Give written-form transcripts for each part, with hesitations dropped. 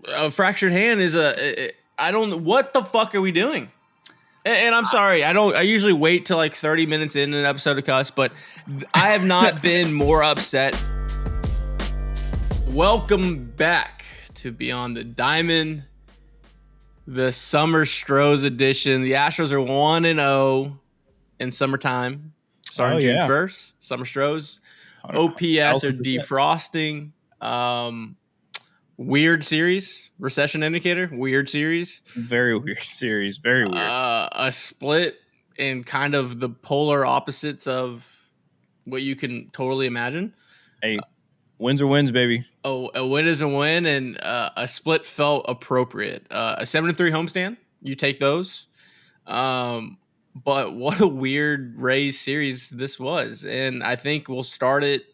A fractured hand is I don't. What the fuck are we doing? And I'm sorry, I usually wait till like 30 minutes in an episode to cuss, but I have not been more upset. Welcome back to Beyond the Diamond, the Summer Stros edition. The Astros are 1-0 in summertime, starting June 1st. Summer Stros, OPS are defrosting. Weird series, recession indicator. Weird series, very weird series, very weird. A split in kind of the polar opposites of what you can totally imagine. Hey, wins are wins, baby. Oh, a win is a win, and a split felt appropriate. A 7-3 homestand, you take those. But what a weird Rays series this was, and I think we'll start it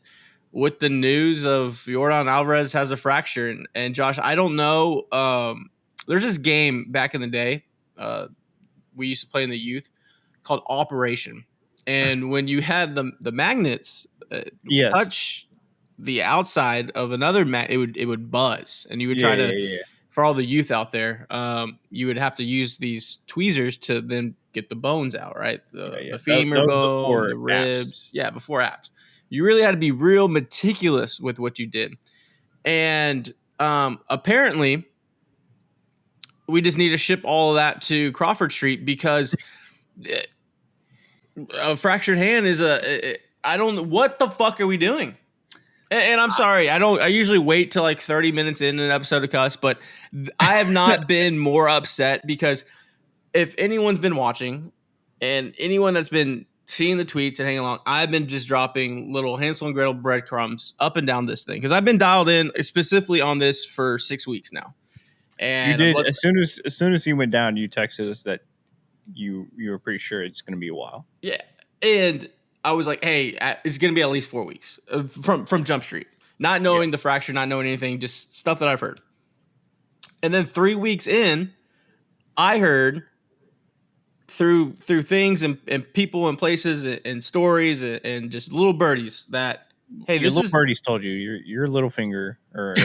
with the news of Yordan Alvarez has a fracture. And Josh, I don't know. There's this game back in the day we used to play in the youth called Operation. And when you had the magnets touch the outside of another magnet, it would buzz. And you would try to, for all the youth out there, you would have to use these tweezers to then get the bones out, right? The femur bone, the ribs. Yeah, before apps. You really had to be real meticulous with what you did. And apparently, we just need to ship all of that to Crawford Street because a fractured hand is I don't know. What the fuck are we doing? And I'm sorry, I usually wait till like 30 minutes in an episode to cuss, but I have not been more upset because if anyone's been watching and anyone that's been seeing the tweets and hanging along, I've been just dropping little Hansel and Gretel breadcrumbs up and down this thing because I've been dialed in specifically on this for 6 weeks now. And you did as soon as he went down, you texted us that you were pretty sure it's going to be a while. Yeah, and I was like, hey, it's going to be at least 4 weeks from Jump Street, not knowing the fracture, not knowing anything, just stuff that I've heard. And then 3 weeks in, I heard through things and people and places and stories and just little birdies that, hey, your little birdies told you your little finger or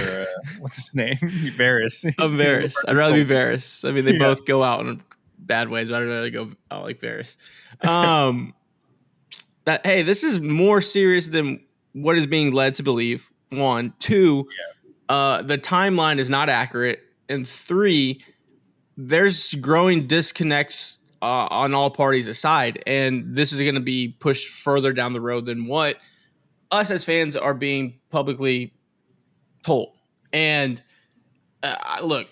what's his name? Varys. I'm Varys. I'd rather be Varys. I mean, they both go out in bad ways, but I'd rather go out like Varys. That, hey, this is more serious than what is being led to believe. 1, 2, the timeline is not accurate, and 3, there's growing disconnects on all parties aside, and this is going to be pushed further down the road than what us as fans are being publicly told. And look,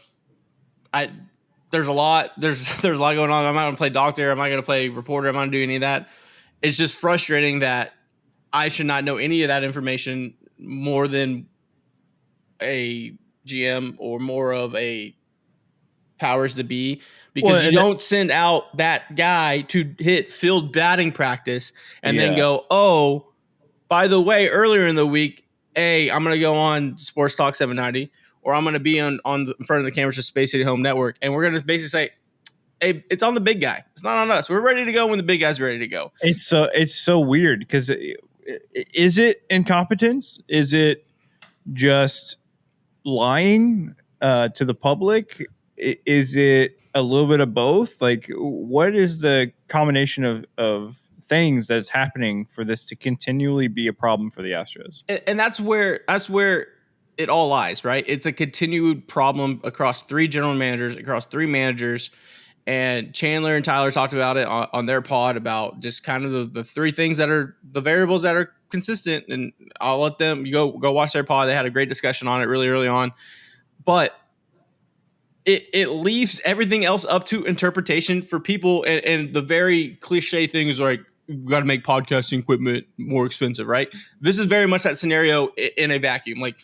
there's a lot going on. I'm not going to play doctor. I'm not going to play reporter. I'm not going to do any of that. It's just frustrating that I should not know any of that information more than a GM or more of a powers to be, because you don't send out that guy to hit field batting practice and then go, oh, by the way, earlier in the week, hey, I'm going to go on Sports Talk 790, or I'm going to be in front of the cameras of Space City Home Network, and we're going to basically say, hey, it's on the big guy. It's not on us. We're ready to go when the big guy's ready to go. It's so weird because is it incompetence? Is it just lying to the public? Is it a little bit of both? Like, what is the combination of things that's happening for this to continually be a problem for the Astros? And that's where it all lies, right? It's a continued problem across 3 general managers, across 3 managers. And Chandler and Tyler talked about it on their pod about just kind of the 3 things that are the variables that are consistent. And I'll let them go watch their pod. They had a great discussion on it really early on. But it leaves everything else up to interpretation for people. And the very cliche thing is like, we've got to make podcasting equipment more expensive, right? This is very much that scenario in a vacuum. Like,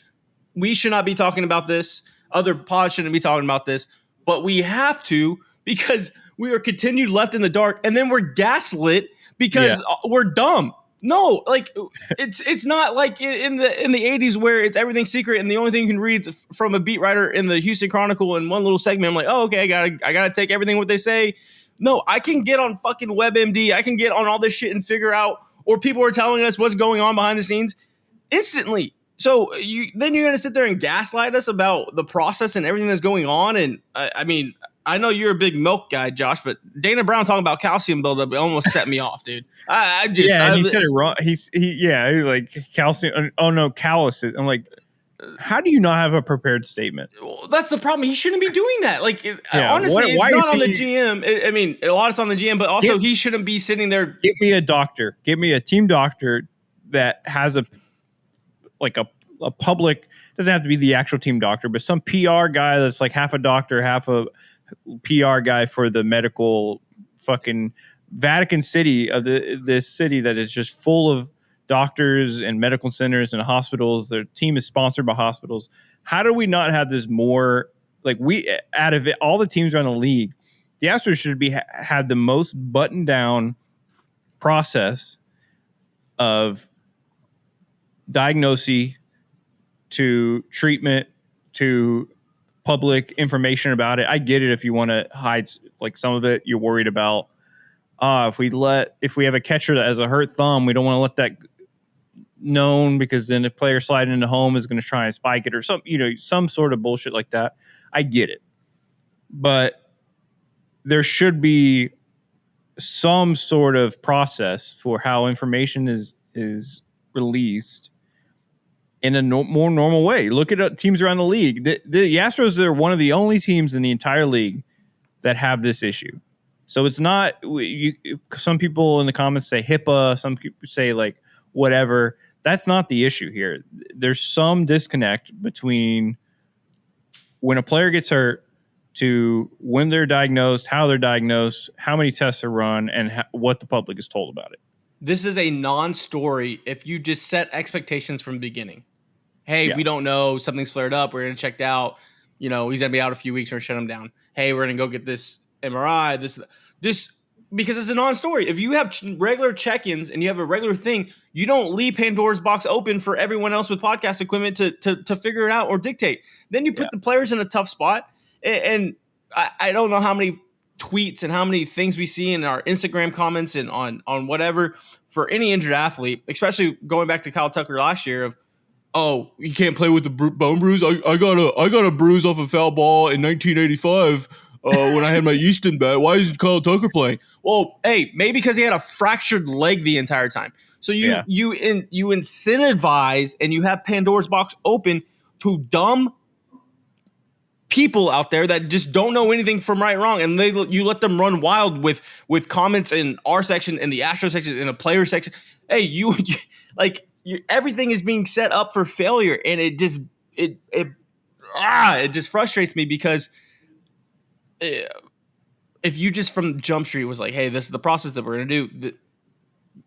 we should not be talking about this. Other pods shouldn't be talking about this. But we have to, because we are continued left in the dark, and then we're gaslit because we're dumb. No, like it's not like in the 80s where it's everything secret and the only thing you can read is from a beat writer in the Houston Chronicle in one little segment. I'm like, oh, okay, I gotta take everything what they say. No, I can get on fucking WebMD. I can get on all this shit and figure out, or people are telling us what's going on behind the scenes instantly. So you're going to sit there and gaslight us about the process and everything that's going on. And I mean, I know you're a big milk guy, Josh, but Dana Brown talking about calcium buildup almost set me off, dude. And he said it wrong. He was like calcium. Oh no, calluses. I'm like, how do you not have a prepared statement? Well, that's the problem. He shouldn't be doing that. Like, honestly, it's not on the GM. I mean, a lot is on the GM, but also he shouldn't be sitting there. Give me a doctor. Give me a team doctor that has a public, doesn't have to be the actual team doctor, but some PR guy that's like half a doctor, half a PR guy for the medical fucking Vatican City of this city that is just full of doctors and medical centers and hospitals. Their team is sponsored by hospitals. How do we not have this more, like, we, out of it, all the teams around the league, the Astros should be had the most buttoned down process of diagnosis to treatment to public information about it. I get it if you want to hide like some of it, you're worried about if we have a catcher that has a hurt thumb, we don't want to let that known because then a player sliding into home is going to try and spike it or some sort of bullshit like that. I get it. But there should be some sort of process for how information is released in a more normal way. Look at teams around the league. The Astros are one of the only teams in the entire league that have this issue. So it's not, some people in the comments say HIPAA, some people say like whatever. That's not the issue here. There's some disconnect between when a player gets hurt to when they're diagnosed, how they're diagnosed, how many tests are run, and what the public is told about it. This is a non-story if you just set expectations from the beginning. Hey, we don't know. Something's flared up. We're going to check it out. He's going to be out a few weeks. We're going to shut him down. Hey, we're going to go get this MRI. This because it's a non-story. If you have regular check-ins and you have a regular thing, you don't leave Pandora's box open for everyone else with podcast equipment to figure it out or dictate. Then you put the players in a tough spot. And I don't know how many tweets and how many things we see in our Instagram comments and on whatever for any injured athlete, especially going back to Kyle Tucker last year of, oh, you can't play with the bone bruise. I got a bruise off a foul ball in 1985 when I had my Easton bat. Why isn't Kyle Tucker playing? Well, hey, maybe because he had a fractured leg the entire time. So you incentivize and you have Pandora's box open to dumb people out there that just don't know anything from right and wrong, and you let them run wild with comments in our section, in the Astro section, in a player section. Hey, everything is being set up for failure, and it just frustrates me because if you just from Jump Street was like, hey, this is the process that we're gonna do.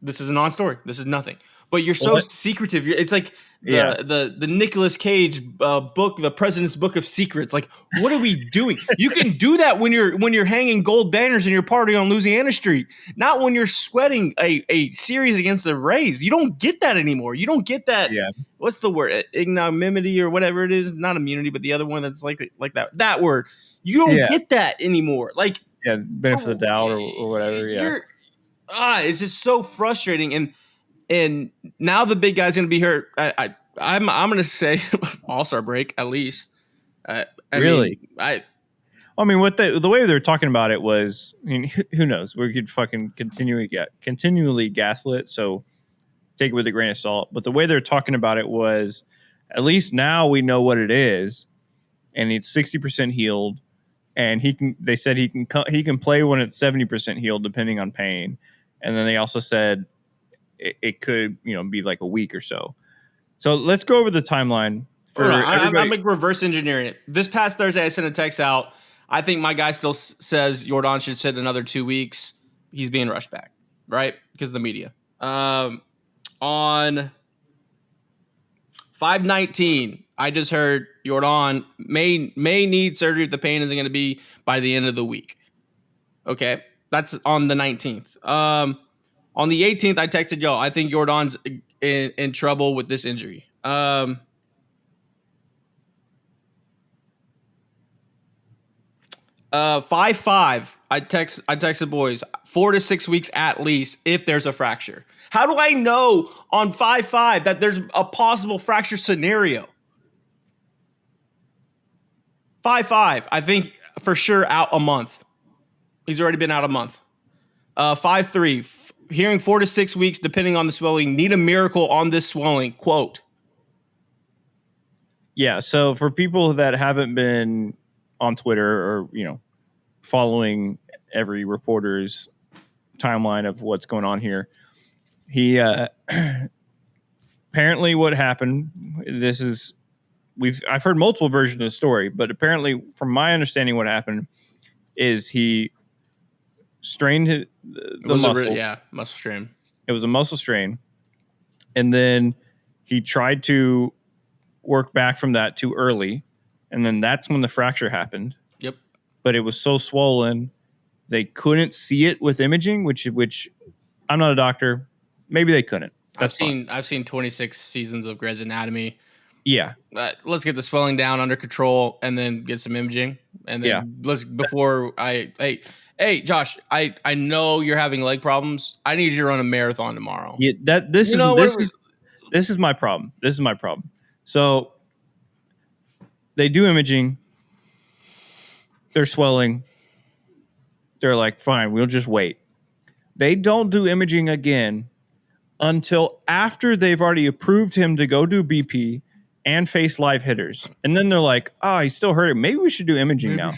This is a non-story. This is nothing. But you're so secretive. It's like the Nicolas Cage book, The President's Book of Secrets. Like, what are we doing? You can do that when you're hanging gold banners in your party on Louisiana Street, not when you're sweating a series against the Rays. You don't get that anymore. You don't get that. Yeah. What's the word? Ignominy or whatever it is. Not immunity, but the other one that's like that. That word. You don't get that anymore. Like, benefit of the doubt or whatever. Yeah. It's just so frustrating. And now the big guy's going to be hurt. I'm going to say All-Star break at least. Really? What the way they're talking about it was, who knows? We could fucking continually gaslit. So take it with a grain of salt. But the way they're talking about it was, at least now we know what it is, and it's 60% healed, and they said he can play when it's 70% healed, depending on pain. And then they also said it could, be like a week or so. So let's go over the timeline. I'm like reverse engineering it. This past Thursday, I sent a text out. I think my guy still says Yordan should sit another 2 weeks. He's being rushed back, right? Because of the media. On 5/19, I just heard Yordan may need surgery if the pain isn't going to be by the end of the week. Okay, that's on the 19th. On the 18th, I texted y'all. I think Yordan's in trouble with this injury. 5/5. I texted boys. 4 to 6 weeks at least if there's a fracture. How do I know on 5-5 that there's a possible fracture scenario? 5-5, I think for sure out a month. He's already been out a month. 5-3, hearing 4 to 6 weeks depending on the swelling. Need a miracle on this swelling. Quote. Yeah, so for people that haven't been on Twitter or, following every reporter's timeline of what's going on here, he apparently what happened, I've heard multiple versions of the story, but apparently from my understanding what happened is he strained the muscle. Muscle strain. It was a muscle strain. And then he tried to work back from that too early. And then that's when the fracture happened. Yep. But it was so swollen, they couldn't see it with imaging, which I'm not a doctor. Maybe they couldn't. I've seen 26 seasons of Grey's Anatomy. Yeah. Let's get the swelling down under control and then get some imaging. And then hey, Josh, I know you're having leg problems. I need you to run a marathon tomorrow. Yeah, this is my problem. This is my problem. So they do imaging. They're swelling. They're like, fine, we'll just wait. They don't do imaging again until after they've already approved him to go do BP and face live hitters. And then they're like, he's still hurting. Maybe we should do imaging now.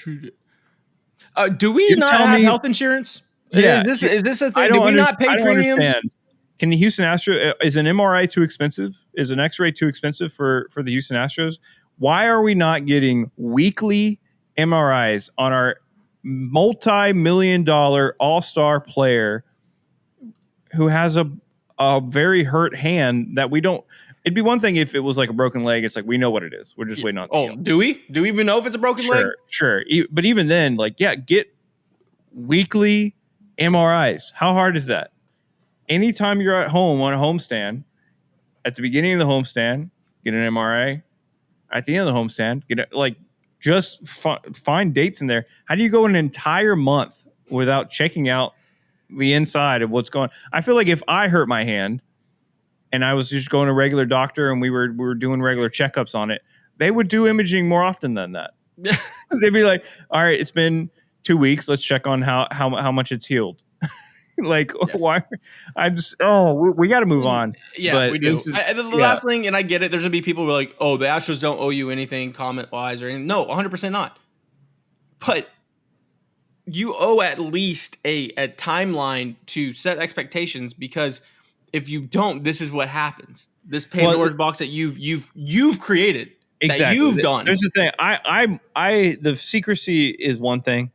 Do we not have health insurance? Yeah. Is this a thing? Do we not pay premiums? Understand. Can the Houston Astros, is an MRI too expensive? Is an X-ray too expensive for the Houston Astros? Why are we not getting weekly MRIs on our multi-million-dollar all-star player who has a very hurt hand that we don't? It'd be one thing if it was like a broken leg. It's like, we know what it is. We're just waiting on. Do we? Do we even know if it's a broken leg? Sure. But even then, get weekly MRIs. How hard is that? Anytime you're at home on a homestand, at the beginning of the homestand, get an MRI. At the end of the homestand, just find dates in there. How do you go an entire month without checking out the inside of what's going on? I feel like if I hurt my hand and I was just going to a regular doctor and we were doing regular checkups on it, they would do imaging more often than that. They'd be like, all right, it's been 2 weeks. Let's check on how much it's healed. Why? We got to move on. Yeah, but we do. The last thing, and I get it, there's going to be people who are like, the Astros don't owe you anything comment-wise or anything. No, 100% not. But you owe at least a timeline to set expectations, because if you don't, this is what happens. This Pandora's box that you've created, exactly, that you've done. There's the thing. The secrecy is one thing,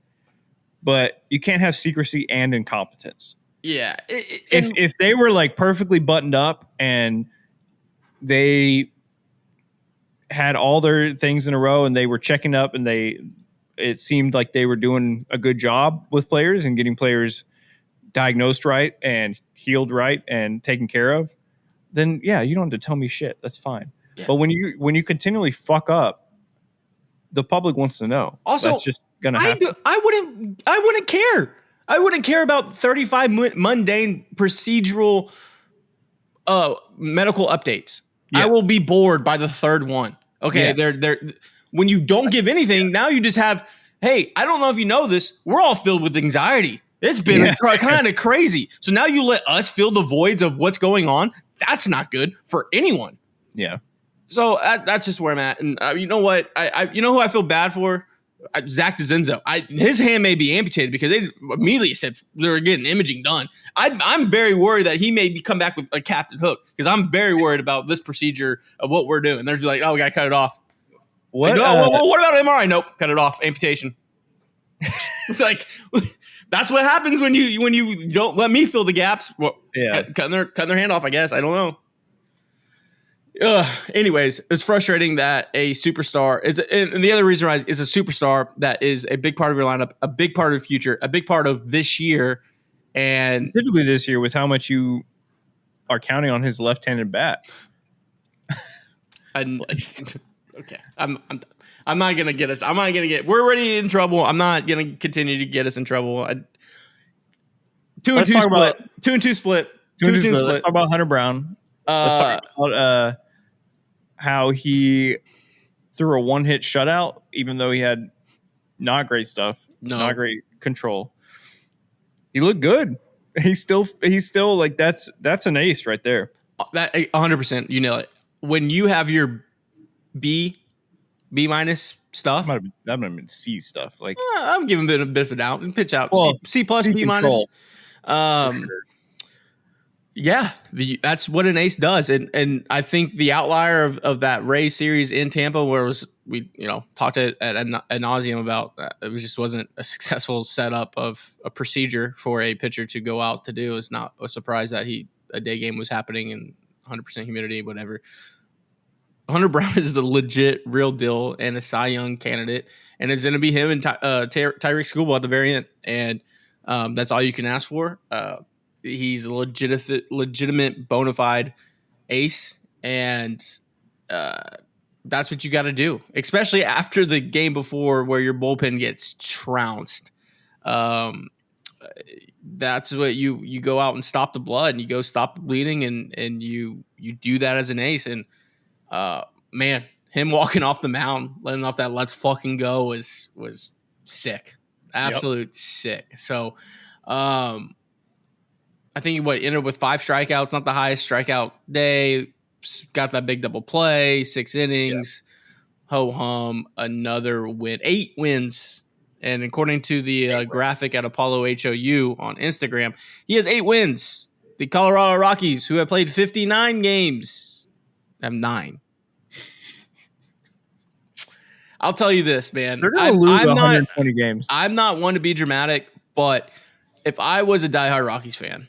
but you can't have secrecy and incompetence. Yeah. If they were like perfectly buttoned up and they had all their things in a row and they were checking up and it seemed like they were doing a good job with players and getting players diagnosed right and healed right and taken care of, then you don't have to tell me shit. That's fine. Yeah. But when you continually fuck up, the public wants to know. Also, that's just gonna happen. I wouldn't care. I wouldn't care about 35 mundane procedural medical updates. Yeah. I will be bored by the third one. Okay, they're when you don't give anything, now you just have, hey, I don't know if you know this, we're all filled with anxiety. It's been kind of crazy. So now you let us fill the voids of what's going on. That's not good for anyone. Yeah. So that's just where I'm at. And you know what? You know who I feel bad for? Zach DeZenzo. His hand may be amputated because they immediately said they're getting imaging done. I'm very worried that he may come back with a Captain Hook, because I'm very worried about this procedure of what we're doing. There's like, we got to cut it off. What? What about MRI? Nope, cut it off. Amputation. It's like, that's what happens when you don't let me fill the gaps. Well, cutting their hand off, I guess. I don't know. Anyways, it's frustrating that a superstar and the other reason why is a superstar that is a big part of your lineup, a big part of the future, a big part of this year, and specifically this year with how much you are counting on his left-handed bat. Okay, I'm not gonna get us. We're already in trouble. I'm not gonna continue to get us in trouble. let's 2-2 talk split. about 2-2 split. 2-2 2-2 split. Let's split. talk about Hunter Brown. Let's talk about how he threw a one-hit shutout, even though he had not great stuff, not great control. He looked good. He's still like that's an ace right there. That 100%. You know it. When you have your B minus stuff, That might have been C stuff. Like I'm giving it a bit of a doubt. Pitch out C plus C B control, minus. for sure. Yeah, that's what an ace does, and I think the outlier of that Rays series in Tampa, where we talked at nauseum about that, it just wasn't a successful setup of a procedure for a pitcher to go out to do. It's not a surprise that a day game was happening in 100% humidity, whatever. Hunter Brown is the legit real deal and a Cy Young candidate, and it's going to be him and Tyreek Schoolboy at the very end, and that's all you can ask for. He's a legitimate bona fide ace, and that's what you got to do, especially after the game before where your bullpen gets trounced. That's what you go out and stop the blood, and you go stop the bleeding, and you do that as an ace. And man, him walking off the mound, letting off that "let's fucking go" was sick, absolute sick. So, I think he ended with 5 strikeouts, not the highest strikeout day. Got that big double play, 6 innings, ho hum, another win, 8 wins. And according to the graphic at Apollo HOU on Instagram, he has 8 wins. The Colorado Rockies, who have played 59 games, have 9. I'll tell you this, man. They're going to lose 120 games. I'm not one to be dramatic, but if I was a diehard Rockies fan,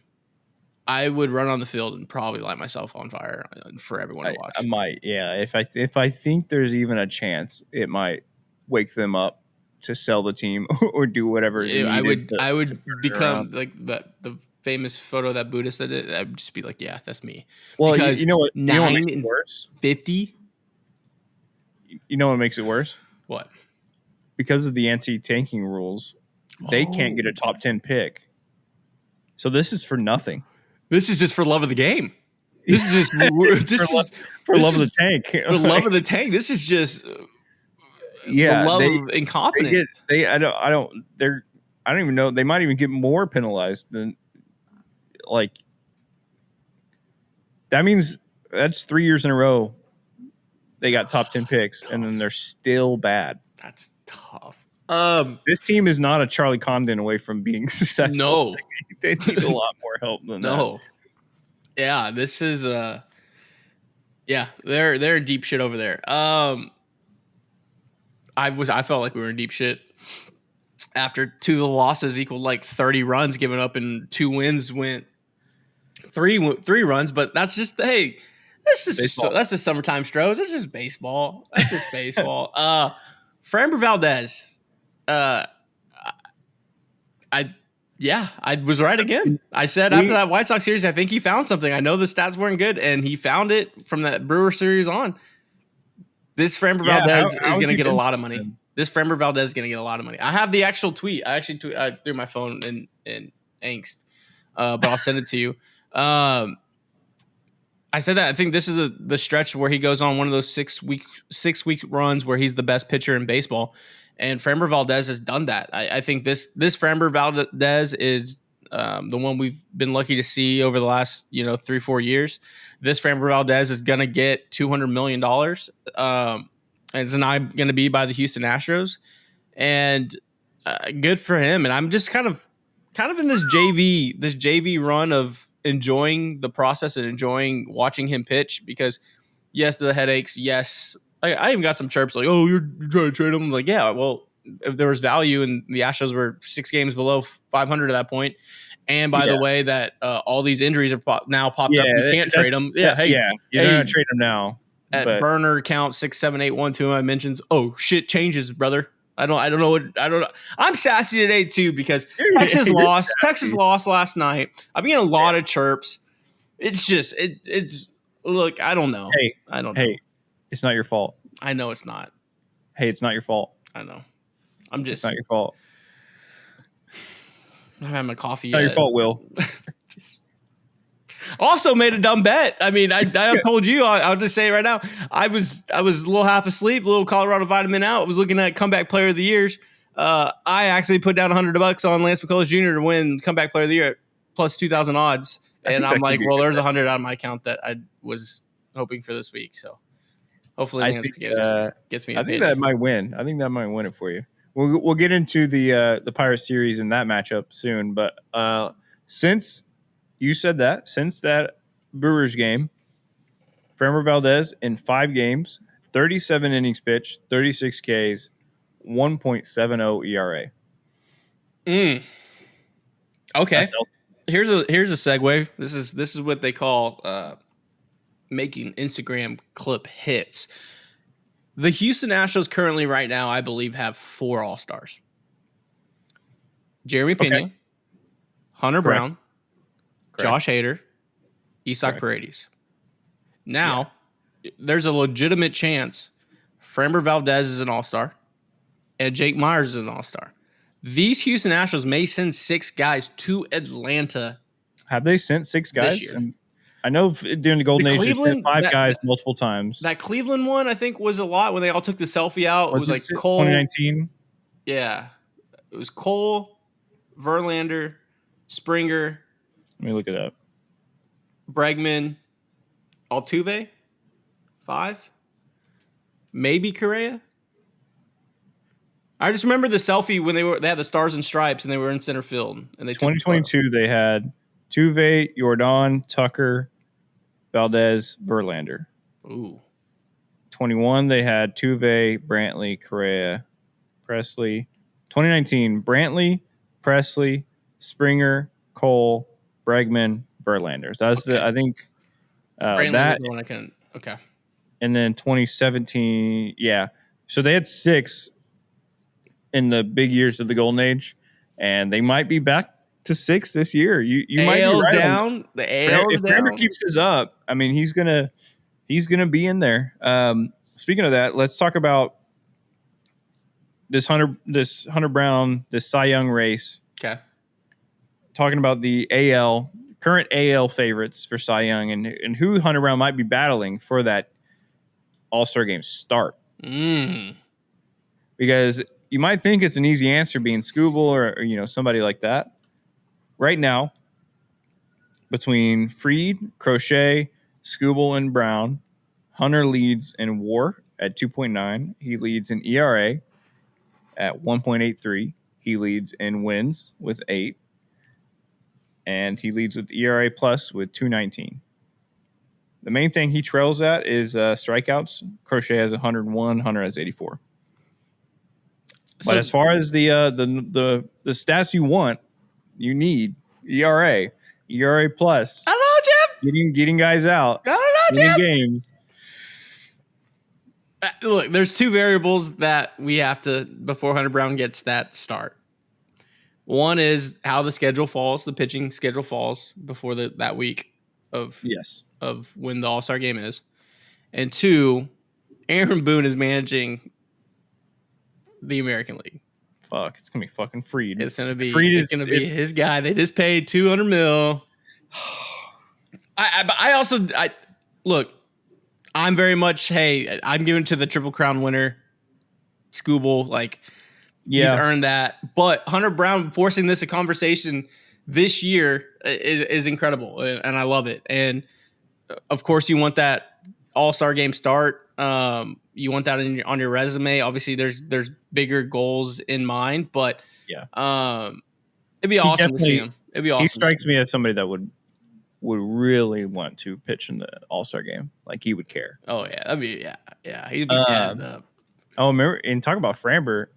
I would run on the field and probably light myself on fire for everyone to watch. I might, yeah. If I think there's even a chance, it might wake them up to sell the team or do whatever. I would become like the famous photo that Buddhist did. I'd just be like, yeah, that's me. Well, because you know what? 9 makes it worse? 50. You know what makes it worse? What? Because of the anti-tanking rules, they can't get a top 10 pick. So this is for nothing. This is just for love of the game. This is just for love of the tank. For love of the tank. This is just love of incompetence. I don't even know. They might even get more penalized than like. That means that's 3 years in a row. They got top 10 picks, and then they're still bad. That's tough. This team is not a Charlie Condon away from being successful. No, they need a lot more help than that. Yeah, this is they're in deep shit over there. I felt like we were in deep shit after 2 losses equaled like 30 runs given up, and 2 wins went 3 runs. But that's just that's just summertime Stros. That's just baseball. That's just baseball. Framber Valdez. I was right again. I said after that White Sox series, I think he found something. I know the stats weren't good, and he found it from that Brewer series on. This Framber Valdez is going to get a lot of money. This Framber Valdez is going to get a lot of money. I have the actual tweet. I threw my phone in angst, but I'll send it to you. I said that I think this is the stretch where he goes on one of those 6 week runs where he's the best pitcher in baseball. And Framber Valdez has done that. I think this Framber Valdez is the one we've been lucky to see over the last 3-4 years. This Framber Valdez is going to get $200 million. It's not going to be by the Houston Astros, and good for him. And I'm just kind of in this JV run of enjoying the process and enjoying watching him pitch, because yes, the headaches, yes. I even got some chirps like, "Oh, you're trying to trade him." I'm like, yeah, well, if there was value, and the Astros were 6 games below 500 at that point, and by the way, that all these injuries are now popped up, you can't trade them. Yeah, you're not trade them now. At burner count 6, 7, 8, 1, 2 of my mentions. Oh, shit changes, brother. I don't know. I'm sassy today too because Texas lost. Texas lost last night. I've been getting a lot of chirps. It's just it's look. I don't know. I don't know. It's not your fault. I know it's not. Hey, it's not your fault. I know. I'm just. It's not your fault. I haven't had my coffee It's not yet. your fault, Will. Also made a dumb bet. I mean, I told you. I'll just say it right now. I was a little half asleep, a little Colorado vitamin out. I was looking at comeback player of the years. I actually put down $100 on Lance McCullers Jr. to win comeback player of the year at plus 2,000 odds, and I'm like, well, there's 100 out of my account that I was hoping for this week. So hopefully Lance gets me. I think that might win. I think that might win it for you. We'll get into the Pirates series and that matchup soon, but since you said that, since that Brewers game, Framber Valdez in 5 games, 37 innings pitched, 36 Ks, 1.70 ERA. Okay. Here's a segue. This is what they call making Instagram clip hits. The Houston Astros currently right now, I believe, have 4 All Stars. Jeremy Pena, Hunter Brown, Josh Hader, Isaac Paredes. Now, there's a legitimate chance Framber Valdez is an all-star and Jake Myers is an all-star. These Houston Astros may send 6 guys to Atlanta. Have they sent 6 guys? I know during the Golden Age, they sent 5 guys multiple times. That Cleveland one, I think, was a lot when they all took the selfie out. It was like Cole. 2019? Yeah. It was Cole, Verlander, Springer. Let me look it up. Bregman, Altuve, 5, maybe Correa. I just remember the selfie when they had the stars and stripes and they were in center field. And they 2022 they had Tuve, Yordan, Tucker, Valdez, Verlander. Ooh. 21 they had Tuve, Brantley, Correa, Presley. 2019 Brantley, Presley, Springer, Cole, Bregman, Verlander. That's I think that one I can. Okay. And then 2017, so they had 6 in the big years of the Golden Age, and they might be back to 6 this year. You might be right down. The AL if Framber keeps this up, I mean he's gonna be in there. Speaking of that, let's talk about this Hunter Brown, this Cy Young race. Okay. Talking about the current AL favorites for Cy Young and who Hunter Brown might be battling for that All-Star game start. Because you might think it's an easy answer being Skubal or somebody like that. Right now, between Fried, Crochet, Skubal, and Brown, Hunter leads in WAR at 2.9. He leads in ERA at 1.83. He leads in wins with 8. And he leads with ERA plus with 2.19. The main thing he trails at is strikeouts. Crochet has 101. Hunter has 84. But as far as the stats you need ERA plus. I don't know, Jim. Getting guys out. I don't know, Jim. Games. Look, there's 2 variables that we have to before Hunter Brown gets that start. One is how the schedule falls, the pitching schedule falls before that week of when the All-Star game is. And 2, Aaron Boone is managing the American League. Fuck, it's gonna be fucking Fried. It's gonna be his guy. They just paid $200 million. I look. I'm very much. Hey, I'm giving to the Triple Crown winner, Skubal. He's earned that. But Hunter Brown forcing a conversation this year is incredible, and I love it. And of course, you want that All-Star game start. You want that on your resume. Obviously, there's bigger goals in mind, but it'd be awesome to see him. It'd be awesome. He strikes me as somebody that would really want to pitch in the All-Star game. Like he would care. Oh yeah, that'd be he'd be jazzed up. Oh, remember and talk about Framber.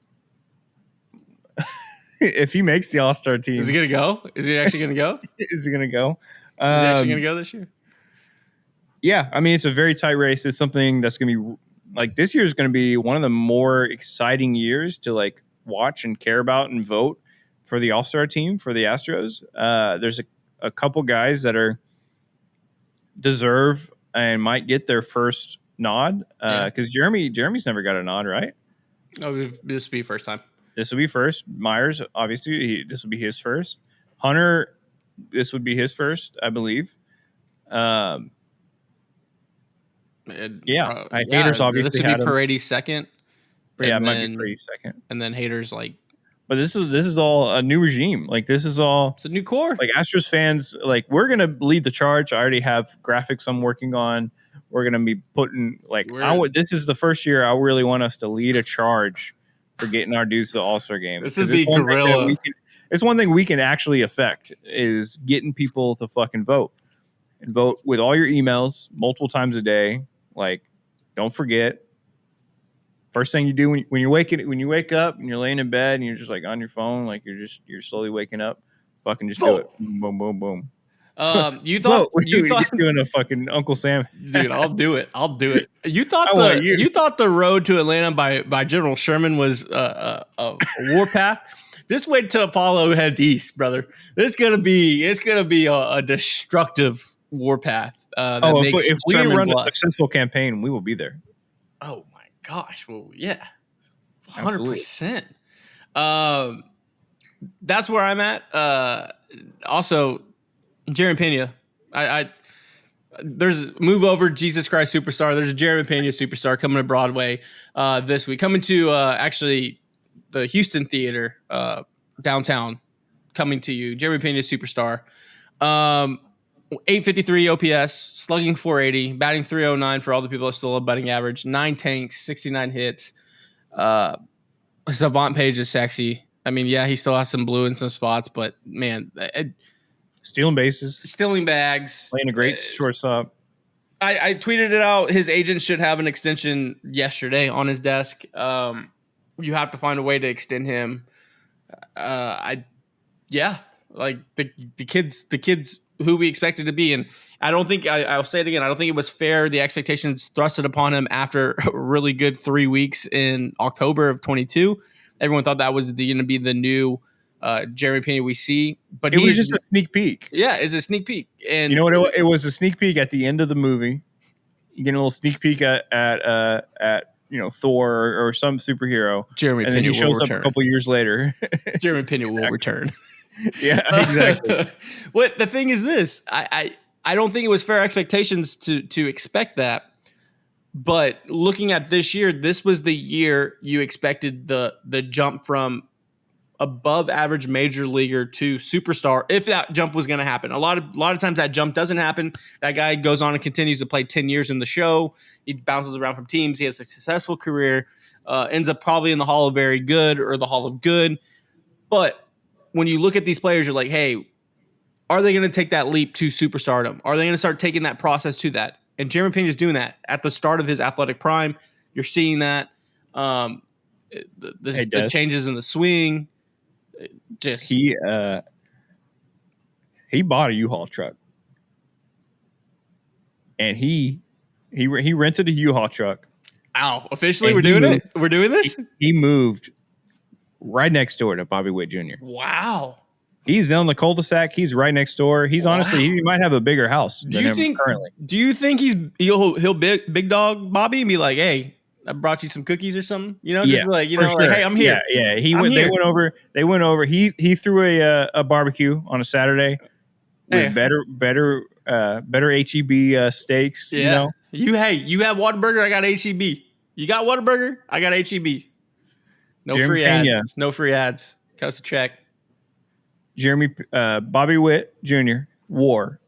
If he makes the All-Star team, is he gonna go? Is he actually gonna go? Is he gonna go? Is he actually gonna go this year? Yeah, I mean it's a very tight race. It's something that's gonna be this year is gonna be one of the more exciting years to watch and care about and vote for the All-Star team for the Astros. There's a couple guys that deserve and might get their first nod because Jeremy's never got a nod, right? Oh, this will be first time. This will be first. Myers, obviously, this will be his first. Hunter, this would be his first, I believe. Haters obviously this would had be him. Paredes second. Yeah, it might be Paredes second. And then Haters like. But this is all a new regime. Like this is all. It's a new core. Like Astros fans, like we're gonna lead the charge. I already have graphics I'm working on. We're gonna be putting this is the first year I really want us to lead a charge for getting our dudes to the All Star game. This is the gorilla. It's one thing we can actually affect is getting people to fucking vote and vote with all your emails multiple times a day. Like, don't forget. First thing you do when you wake up and you're laying in bed and you're just like on your phone, like you're slowly waking up, fucking just do it. Boom, boom, boom. You thought doing a fucking Uncle Sam, dude. I'll do it. You thought the road to Atlanta by General Sherman was a warpath. Just wait till Apollo heads east, brother. It's gonna be a destructive warpath. If we run a successful campaign, we will be there. Oh my gosh! Well, yeah, 100%. That's where I'm at. Also, Jeremy Pena. There's Move Over Jesus Christ Superstar. There's a Jeremy Pena Superstar coming to Broadway this week. Coming to actually the Houston Theater downtown. Coming to you, Jeremy Pena Superstar. 853 OPS, slugging 480, batting 309 for all the people that still have batting average. 9 tanks, 69 hits. Savant Page is sexy. I mean, yeah, he still has some blue in some spots, but man, stealing bases, stealing bags, playing a great shortstop. I tweeted it out. His agent should have an extension yesterday on his desk. You have to find a way to extend him. Like the kids who we expected to be. And I don't think I'll say it again. I don't think it was fair. The expectations thrusted upon him after a really good 3 weeks in October of 22. Everyone thought that was going to be the new Jeremy Pena we see, but it was just a sneak peek. Yeah, it's a sneak peek. And you know what? It was a sneak peek at the end of the movie. You get a little sneak peek at Thor or some superhero. Jeremy and Pena then he shows will up return. a couple years later. Jeremy Pena will return. Yeah, exactly. What the thing is this? I don't think it was fair expectations to expect that. But looking at this year, this was the year you expected the jump from above average major leaguer to superstar, if that jump was going to happen. A lot of times that jump doesn't happen. That guy goes on and continues to play 10 years in the show. He bounces around from teams. He has a successful career, ends up probably in the Hall of Very Good or the Hall of Good. But when you look at these players, you're like, hey, are they going to take that leap to superstardom? Are they going to start taking that process to that? And Jeremy Pena is doing that at the start of his athletic prime. You're seeing that. The changes in the swing. Just he bought a U-Haul truck, and he rented a U-Haul truck. Ow! Officially, we're doing it. We're doing this. He moved right next door to Bobby Witt Jr. Wow. He's on the cul-de-sac. He's right next door. He's honestly, he might have a bigger house than him currently. Do you think he'll big dog Bobby and be like, hey, I brought you some cookies or something? You know, just like, sure. Like, hey, I'm here. Yeah. They went over. He threw a barbecue on a Saturday with better HEB steaks. Yeah. You know, you have Whataburger. I got HEB. You got Whataburger. I got HEB. No Jeremy free Pena. ads. No free ads. Cut us a check. Bobby Witt Jr. WAR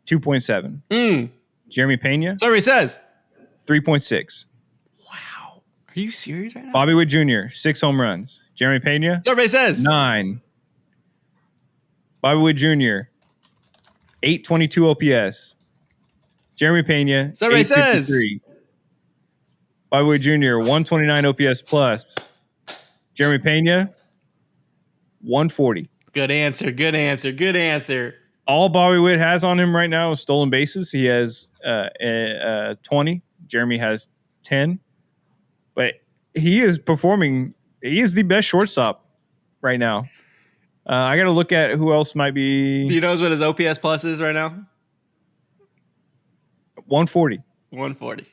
2.7. Jeremy Pena. Survey says 3.6. Wow. Are you serious right now? Bobby Witt Jr. 6 home runs. Jeremy Pena. Survey says 9. Bobby Witt Jr. 822 OPS. Jeremy Pena. Survey says Bobby Witt Jr. 129 OPS plus. Jeremy Pena 140. Good answer. All Bobby Witt has on him right now is stolen bases. He has 20. Jeremy has 10. But he is performing. He is the best shortstop right now. I got to look at who else might be. Do you know what his OPS plus is right now? 140. 140.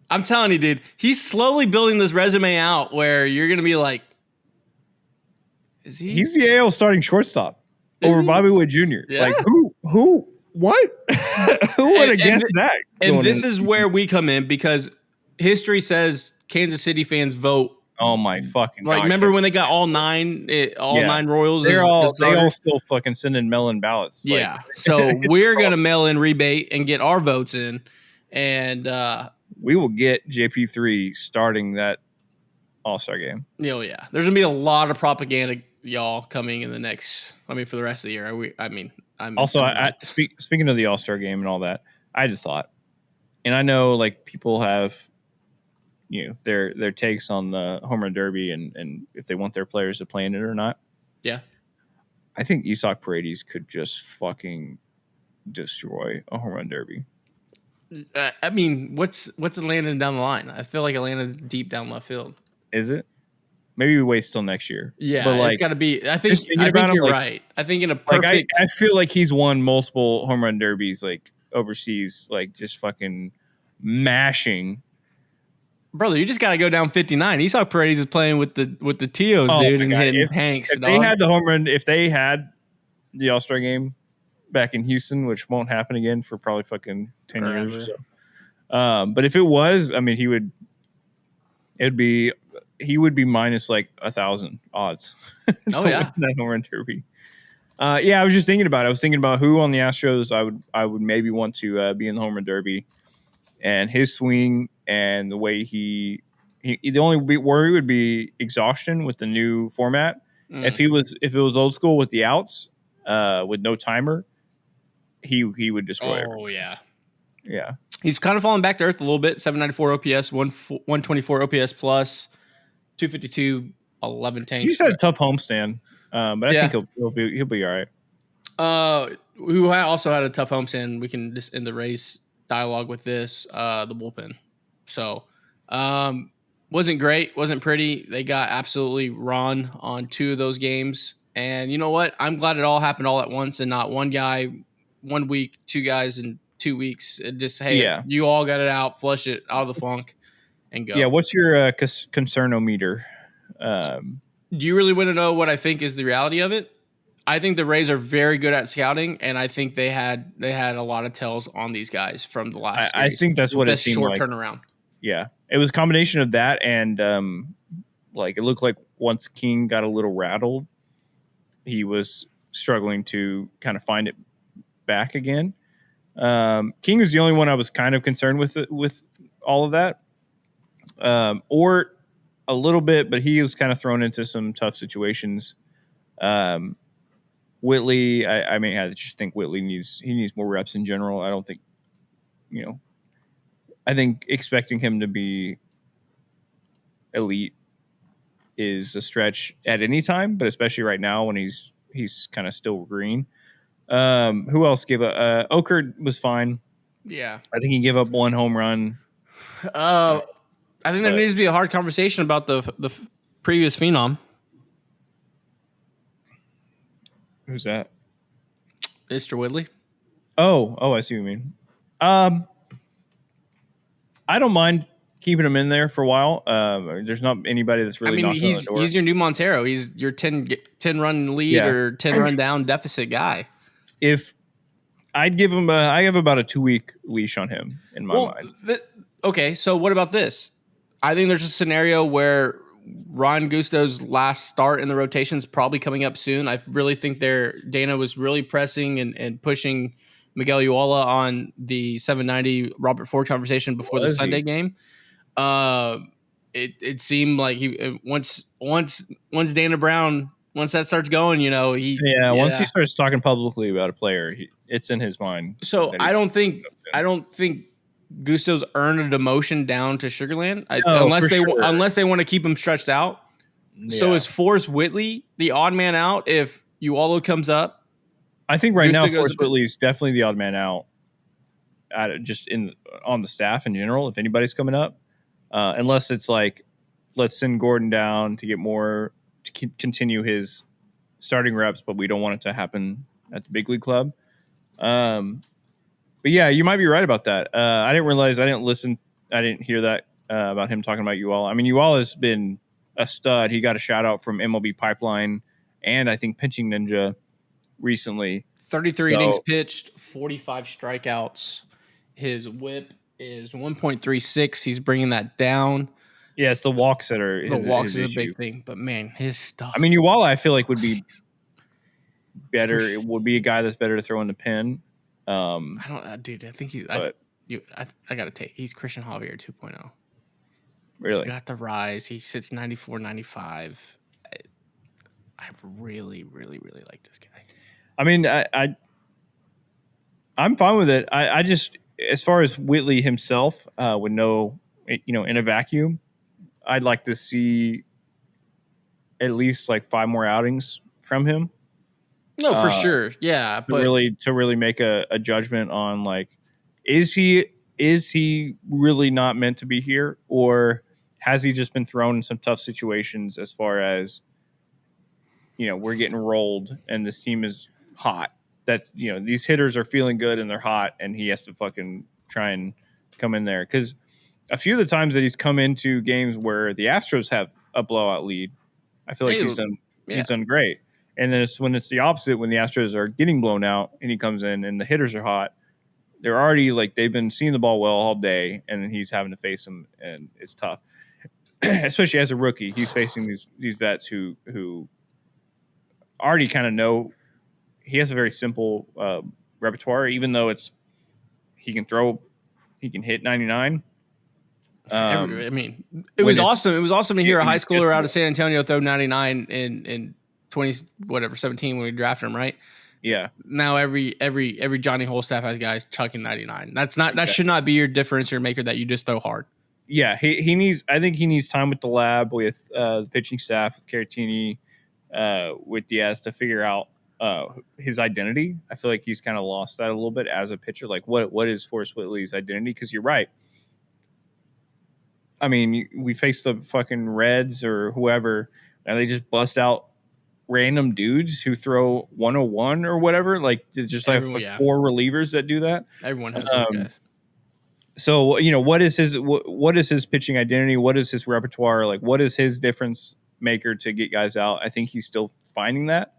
I'm telling you, dude, he's slowly building this resume out where you're going to be like, is he? He's the AL starting shortstop. over Bobby Witt Jr. Yeah. Like who, what? Who would have guessed that? And this is where we come in because history says Kansas City fans vote. Oh my fucking God! Remember when they got all nine Royals? They all still fucking sending mail-in ballots. Yeah. So we're gonna mail in rebate and get our votes in, and we will get JP3 starting that All-Star game. Oh yeah, there's gonna be a lot of propaganda, y'all, coming in the next. For the rest of the year. Speaking of the All-Star game and all that, I just thought, and I know like people have, their takes on the home run derby and if they want their players to play in it or not. Yeah, I think Isaac Paredes could just fucking destroy a home run derby. What's Atlanta down the line? I feel like Atlanta's deep down left field. Is it? Maybe we wait till next year. Yeah, but it's got to be. I think you're right. I think in a perfect. I feel like he's won multiple home run derbies, like overseas, like just fucking mashing. Brother, you just got to go down 59. Isaac Paredes is playing with the Tios, dude, and hitting Hanks. If they had the home run, if they had the All-Star game back in Houston, which won't happen again for probably fucking 10 years or so. But if it was, he would be minus like 1,000 odds. That home run derby. I was just thinking about it. I was thinking about who on the Astros I would maybe want to be in the home run derby, and his swing and the way he the only worry would be exhaustion with the new format. If it was old school with the outs, with no timer, he would destroy it. Oh yeah. Yeah. He's kind of fallen back to earth a little bit. 794 OPS, 124 OPS plus, 252, 11 tanks. He's had a tough homestand, but I think he'll be all right. Who also had a tough homestand? We can just end the race dialogue with this. The bullpen. So, wasn't great, wasn't pretty. They got absolutely run on 2 of those games. And you know what? I'm glad it all happened all at once and not one guy, 1 week, 2 guys in 2 weeks. It just, you all got it out, flush it out of the funk, and go. Yeah, what's your concernometer? Do you really want to know what I think is the reality of it? I think the Rays are very good at scouting, and I think they had a lot of tells on these guys from the last series. I think that's what it seemed short like. Turnaround. Yeah, it was a combination of that and it looked like once King got a little rattled, he was struggling to kind of find it back again. King was the only one I was kind of concerned with all of that, or a little bit, but he was kind of thrown into some tough situations. Whitley, I just think Whitley needs more reps in general. I don't think, I think expecting him to be elite is a stretch at any time, but especially right now when he's kind of still green. Who else gave a Okert was fine. Yeah. I think he gave up 1 home run. I think there needs to be a hard conversation about the previous phenom. Who's that? Mr. Whitley. Oh, I see what you mean. I don't mind keeping him in there for a while. There's not anybody that's really knocking on the door. He's your new Montero. He's your 10 run lead or 10 run down deficit guy. If I'd give him I have about a 2-week leash on him in my mind. Okay, so what about this? I think there's a scenario where Ron Gusto's last start in the rotation is probably coming up soon. I really think Dana was really pressing and pushing Miguel Uala on the 790 Robert Ford conversation before the Sunday game. It seemed like once Dana Brown, once that starts going, once he starts talking publicly about a player, it's in his mind. So I don't think Gusto's earned a demotion down to Sugarland unless they want to keep him stretched out. Yeah. So is Forrest Whitley the odd man out if Ualo comes up? I think right now Forrest Whitley is definitely the odd man out. On the staff in general, if anybody's coming up, unless it's like let's send Gordon down to get more to continue his starting reps, but we don't want it to happen at the big league club. But yeah, you might be right about that. I didn't realize I didn't hear that about him talking about Uala. I mean, Uala has been a stud. He got a shout out from MLB Pipeline and I think Pitching Ninja recently. 33 innings pitched, 45 strikeouts. His whip is 1.36. He's bringing that down. Yeah, it's the walks that are The walks his is a issue. big thing, but man, his stuff. I mean, Uwala, I feel like would be better. It would be a guy that's better to throw in the pen. I don't, dude. I think he's. But I gotta take. He's Christian Javier 2.0. really, He's got the rise. He sits 94, 95. I really, really, really like this guy. I mean, I'm fine with it. I just, as far as Whitley himself would know, in a vacuum, I'd like to see at least like 5 more outings from him. No, for sure. Yeah. To really make a judgment on like, is he really not meant to be here, or has he just been thrown in some tough situations as far as, we're getting rolled and this team is hot. That, these hitters are feeling good and they're hot and he has to fucking try and come in there. Because a few of the times that he's come into games where the Astros have a blowout lead, I feel like he's done great. And then when it's the opposite, when the Astros are getting blown out and he comes in and the hitters are hot, they're already like, they've been seeing the ball well all day, and then he's having to face them, and it's tough. Especially as a rookie, he's facing these vets who already kind of know. He has a very simple repertoire, even though he can hit 99. I mean, it was awesome. It was awesome to hear a high schooler out of San Antonio throw 99 in 17 when we drafted him, right? Yeah. Now every Johnny Holstaff has guys chucking 99. That should not be your differentiator maker, that you just throw hard. Yeah, I think he needs time with the lab, with the pitching staff, with Caratini, with Diaz, to figure out his identity. I feel like he's kind of lost that a little bit as a pitcher. Like, what is Forrest Whitley's identity? Because you're right. I mean, we face the fucking Reds or whoever, and they just bust out random dudes who throw 101 or whatever. Like, just like 4 relievers that do that. Everyone has those guys. So, what is his pitching identity? What is his repertoire? Like, what is his difference maker to get guys out? I think he's still finding that.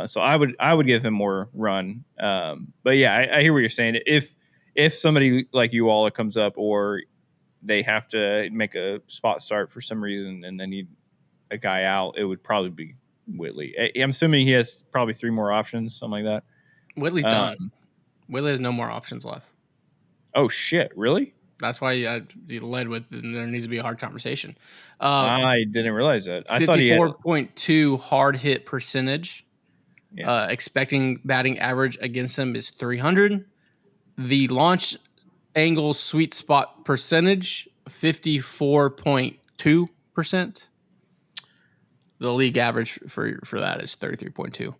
So I would give him more run. But yeah, I hear what you're saying. If somebody like Uwala comes up, or they have to make a spot start for some reason and they need a guy out, it would probably be Whitley. I'm assuming he has probably 3 more options, something like that. Whitley's done. Whitley has no more options left. Oh shit! Really? That's why you led with, and there needs to be a hard conversation. I didn't realize that. I thought he had 54.2 hard hit percentage. Yeah. Expecting batting average against him is 300. The launch angle sweet spot percentage 54.2%. The league average for that is 33.2.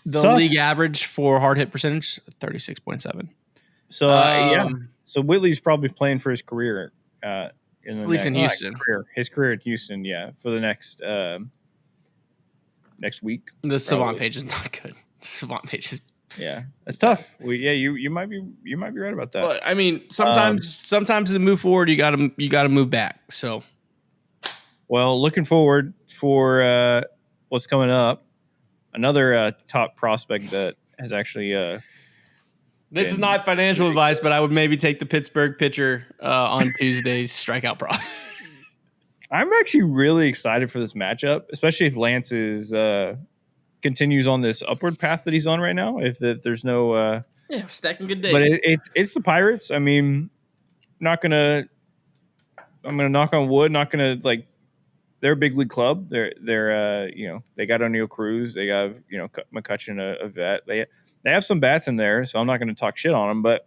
The league average for hard hit percentage 36.7. So so Whitley's probably playing for his career at least in Houston. His career at Houston, for the next week. The Savant page is not good. Savant page is it's tough. You might be right about that. But I mean, sometimes to move forward, you gotta move back. So, well, looking forward for what's coming up. Another top prospect that has actually. This is not financial advice, but I would maybe take the Pittsburgh pitcher on Tuesday's strikeout prop. I'm actually really excited for this matchup, especially if Lance continues on this upward path that he's on right now. If there's no stacking good days, but it's the Pirates. I mean, I'm gonna knock on wood. Not gonna they're a big league club. They're they got O'Neal Cruz. They got McCutcheon, a vet. They have some bats in there, so I'm not going to talk shit on them. But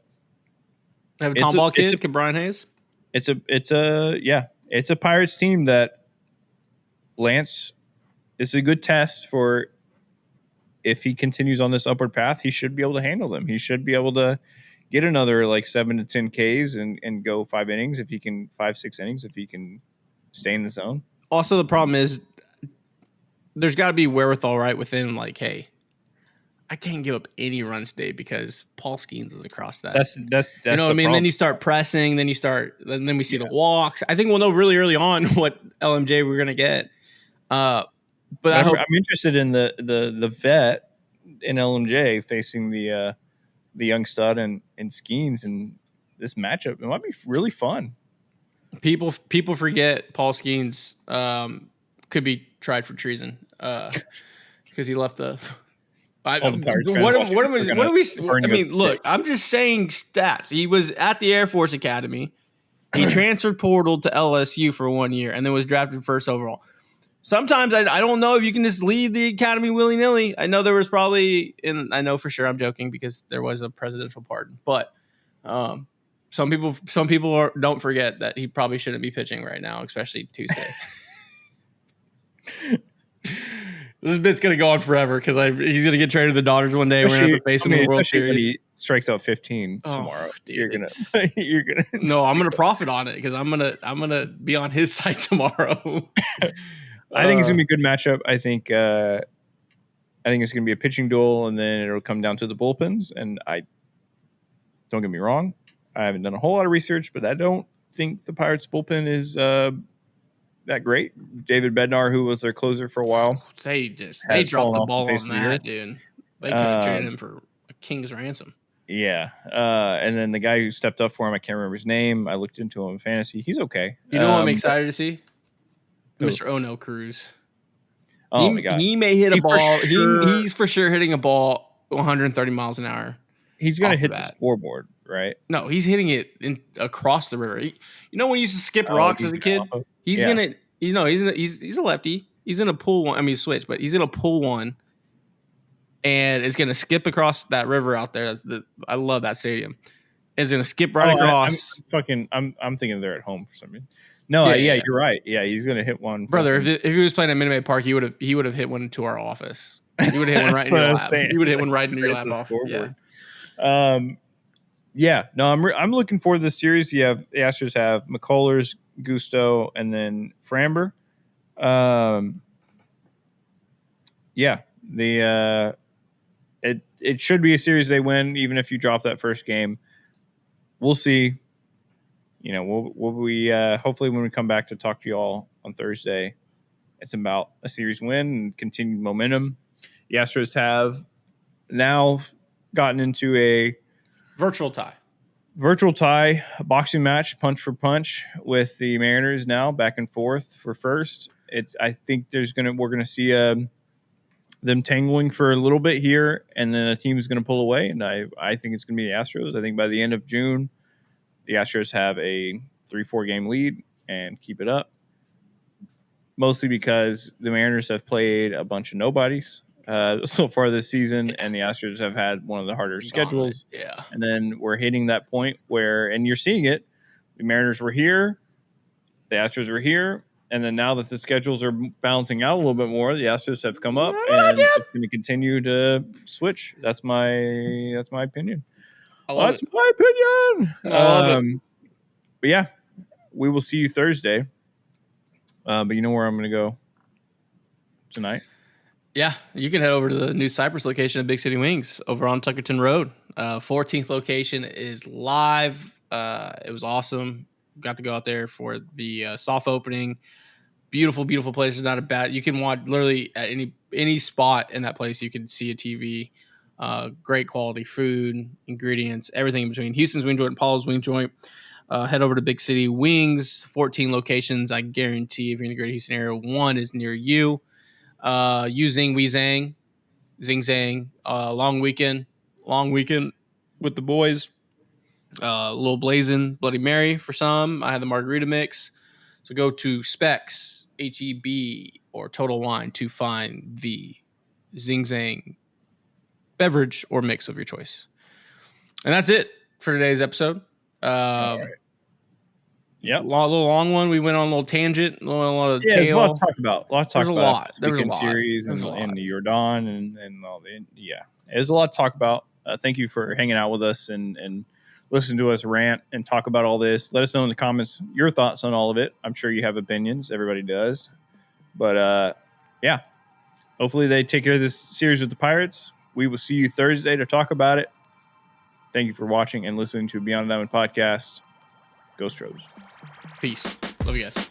they have a Tom Ball kid, Brian Hayes. It's a Pirates team that Lance is a good test for. If he continues on this upward path, he should be able to handle them. He should be able to get another 7 to 10 Ks and go 5 innings if he can, 5-6 innings if he can stay in the zone. Also, the problem is there's got to be wherewithal right within. Hey, I can't give up any runs today because Paul Skeens is across that. That's you know what I mean? Problem. Then you start pressing. Then we see the walks. I think we'll know really early on what LMJ we're gonna get. But I hope I'm interested in the vet in LMJ facing the young stud and Skeens and this matchup. It might be really fun. people forget Paul Skeens could be tried for treason because he left the. All the Pirates fans What watching are we? burn I you at mean, the look, stake. I'm just saying stats. He was at the Air Force Academy. He transferred portal to LSU for 1 year and then was drafted first overall. Sometimes I don't know if you can just leave the academy willy nilly. I know there was probably, and I know for sure I'm joking because there was a presidential pardon, but some people don't forget that he probably shouldn't be pitching right now, especially Tuesday. This bit's gonna go on forever because he's gonna get traded to the Dodgers one day. We're gonna have to face him in the World especially when Series. he strikes out 15 tomorrow. You're gonna no, I'm gonna profit on it because I'm gonna be on his side tomorrow. I think it's gonna be a good matchup. I think it's gonna be a pitching duel, and then it'll come down to the bullpens. And I don't get me wrong, I haven't done a whole lot of research, but I don't think the Pirates bullpen is that great. David Bednar, who was their closer for a while, they dropped the ball on that, dude. They could have traded him for a king's ransom. Yeah, and then the guy who stepped up for him, I can't remember his name. I looked into him in fantasy. He's okay. You know what I'm excited to see? Mr. Ono Cruz. Oh my god, he may hit a ball. He's for sure hitting a ball 130 miles an hour. He's gonna hit the scoreboard, right? No, he's hitting it across the river. You know when you used to skip rocks as a kid? He's gonna. He's a lefty. He's in a pull one. I mean, switch, but he's in a pull one, and it's gonna skip across that river out there. I love that stadium. It's gonna skip right across. I'm thinking they're at home for some reason. No, you're right. Yeah, he's gonna hit one. Brother, if he was playing at Minute Maid Park, he would have hit one to our office. He would have hit one right in your lap. He would have hit one right into your lap off. Yeah. No, I'm looking forward to this series. The Astros have McCullers, Gusto, and then Framber. It should be a series they win, even if you drop that first game. We'll see. You know, hopefully when we come back to talk to you all on Thursday, it's about a series win and continued momentum. The Astros have now gotten into a virtual tie, boxing match, punch for punch, with the Mariners now back and forth for first. I think we're gonna see them tangling for a little bit here, and then a team is gonna pull away. And I think it's gonna be the Astros. I think by the end of June, the Astros have a 3-4 game lead and keep it up. Mostly because the Mariners have played a bunch of nobodies so far this season, and the Astros have had one of the harder schedules. Yeah. And then we're hitting that point where, and you're seeing it, the Mariners were here, the Astros were here, and then now that the schedules are balancing out a little bit more, the Astros have come up, and it's going to continue to switch. That's my opinion. That's my opinion. I love it. But yeah, we will see you Thursday. But you know where I'm going to go tonight? Yeah, you can head over to the new Cypress location at Big City Wings over on Tuckerton Road. 14th location is live. It was awesome. Got to go out there for the soft opening. Beautiful, beautiful place. It's not a bad. You can watch literally at any spot in that place. You can see a TV. Great quality food, ingredients, everything in between. Houston's Wing Joint, Paul's Wing Joint. Head over to Big City Wings. 14 locations. I guarantee if you're in the greater Houston area, one is near you. You Zing, we Zang. Zing Zang. Long weekend with the boys. A little blazing Bloody Mary for some. I had the margarita mix. So go to Specs, HEB, or Total Wine to find the Zing Zang beverage or mix of your choice. And that's it for today's episode. All right. Yep. A little long one. We went on a little tangent. There's a lot to talk about. There was a lot. Series and the Yordan and all the there's a lot to talk about. Thank you for hanging out with us and listen to us rant and talk about all this. Let us know in the comments your thoughts on all of it. I'm sure you have opinions. Everybody does. But hopefully they take care of this series with the Pirates. We will see you Thursday to talk about it. Thank you for watching and listening to Beyond the Diamond podcast. Go Stros. Peace. Love you guys.